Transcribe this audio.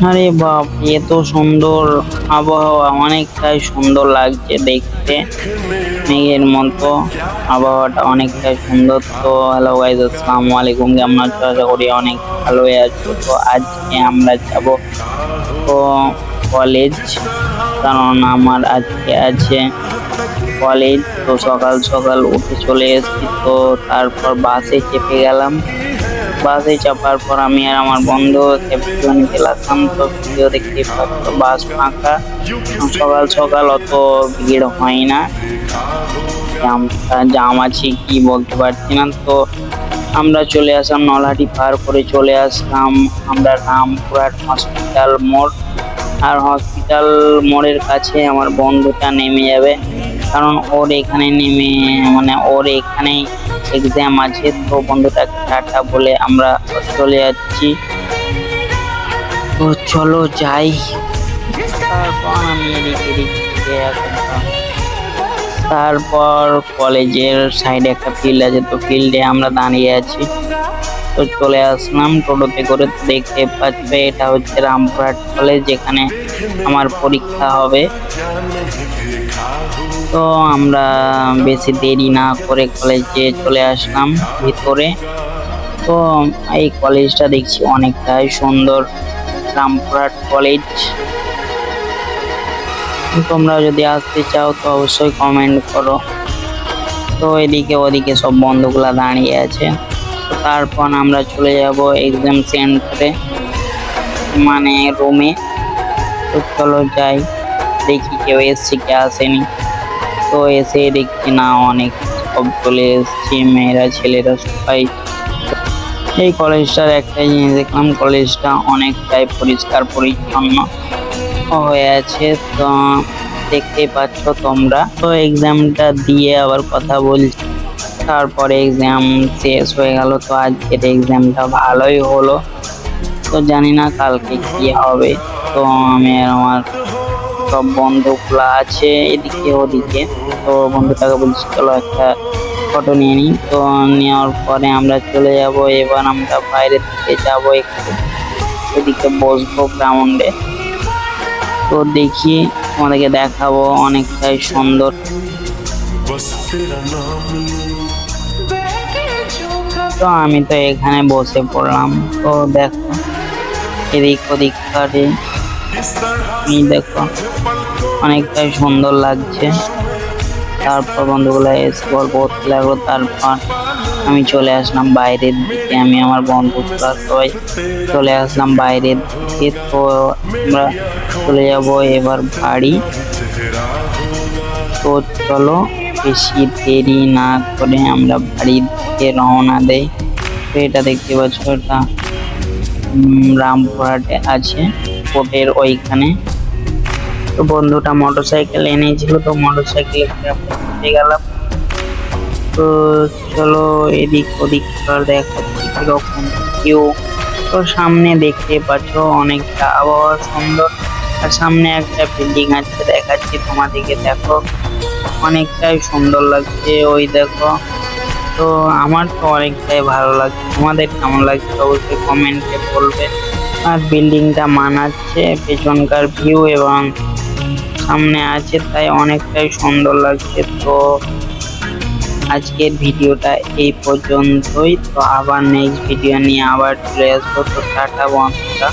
আরে বাপ, এত সুন্দর আবহাওয়া, অনেকটাই সুন্দর লাগছে দেখতে। মেঘের মতো আবহাওয়াটা অনেকটাই সুন্দর। তো হ্যালো গাইজ, আসসালামু আলাইকুম, কেমন আছো? আশা করি অনেক ভালোই আছো। তো আজকে আমরা যাব তো কলেজ, কারণ আমার আজকে আছে কলেজ। তো সকাল সকাল উঠে চলে এসেছি, তো তারপর বাসে চেপে গেলাম। বাসে চাপার পর আমি আর আমার বন্ধু একটা ভিডিও নিতে লাগলাম। তো ভিডিও দেখতে পাচ্ছ, বাস ফাঁকা, সকাল সকাল অত ভিড় হয় না। জাম আছে কি বলতে পারছি না। তো আমরা চলে আসলাম, নলহাটি পার করে চলে আসলাম আমরা রামপুরহাট হসপিটাল মোড়। আর হসপিটাল মোড়ের কাছে আমার বন্ধুটা নেমে যাবে, কারণ ওর এখানে নেমে ওর এখানে এক্সাম আছে। তো বন্ধুটাকে টাটা বলে আমরা চলে যাচ্ছি। তো চলো যাই। তারপর আমি এদিকে এদিকে তারপর কলেজের সাইডে একটা ফিল্ড আছে, তো ফিল্ডে আমরা দাঁড়িয়ে আছি। তো চলে আসলাম টোটোতে করে। দেখতে পাচ্ছ, এটা হচ্ছে রামপুরহাট কলেজ, যেখানে আমার পরীক্ষা হবে। তো আমরা বেশি দেরি না করে কলেজে চলে আসলাম ভিতরে। তো এই কলেজটা দেখছি অনেকটাই সুন্দর, রামপুরহাট কলেজ। তোমরা যদি আসতে চাও তো অবশ্যই কমেন্ট করো। তো এদিকে ওদিকে সব বন্ধুগুলা দাঁড়িয়ে আছে। তো তারপর আমরা চলে যাব এক্সাম সেন্টারে, রুমে। তো চলো যাই, দেখি কেউ এসছে কে আসেনি। তো এসে দেখছি না, অনেক সব চলে এসছে, মেয়েরা ছেলেরা সবাই। এই কলেজটার একটাই জিনিস দেখলাম, কলেজটা অনেকটাই পরিষ্কার পরিচ্ছন্ন হয়ে আছে। তো দেখতেই পাচ্ছ তোমরা। তো এক্সামটা দিয়ে আবার কথা বলছি। তারপরে এক্সাম শেষ হয়ে গেল। তো আজকের এক্সামটা ভালোই হলো। তো জানি না কালকে কি হবে। তো আমি আর আমার সব বন্ধুগুলা আছে এদিকে ওদিকে। তো বন্ধুটাকে বলছি চলো একটা ফটো নিয়ে নিই। তো নেওয়ার পরে আমরা চলে যাব। এবার আমরা বাইরের দিকে যাব, একটু ওদিকে বসবো গ্রাউন্ডে। তো দেখি, তোমাদেরকে দেখাবো, অনেকটাই সুন্দর। তো আমি তো এখানে বসে পড়লাম। তো দেখো, এদিক ওদিক কাটে, দেখো অনেকটাই সুন্দর লাগছে। তারপর বন্ধুগুলো এসে গল্প করতে লাগলো। তারপর আমি চলে আসলাম বাইরের দিকে, আমি আমার বন্ধুগুলা সবাই চলে আসলাম বাইরের দিকে। তো আমরা চলে যাব এবার বাড়ি। তো চলো বেশি দেরি না করে আমরা বাড়ির দিকে রওনা দেই। তো এটা দেখতে পাচ্ছ, এটা রামপুরহাটে আছে, কোর্টের ওইখানে। তো বন্ধুটা মোটরসাইকেল এনেছিল, তো মোটরসাইকেলে করে আমরা চলে গেলাম। তো চলো এদিক ওদিক দেখাচ্ছি কিরকম কেউ। তো সামনে দেখতে পাচ্ছ অনেকটা আবহাওয়া সুন্দর, আর সামনে একটা বিল্ডিং আছে, দেখাচ্ছি তোমাদেরকে। দেখো অনেকটাই সুন্দর লাগছে, ওই দেখো। তো আমার তো অনেকটাই ভালো লাগছে, তোমাদের কেমন লাগছে অবশ্যই কমেন্টে বলবে। আর বিল্ডিংটা মানাচ্ছে পেছনকার ভিউ এবং সামনে আছে, তাই অনেকটাই সুন্দর লাগছে। তো আজকের ভিডিওটা এই পর্যন্তই। তো আবার নেক্সট ভিডিও নিয়ে আবার চলে আসবো। তো টাটা বন্ধুরা।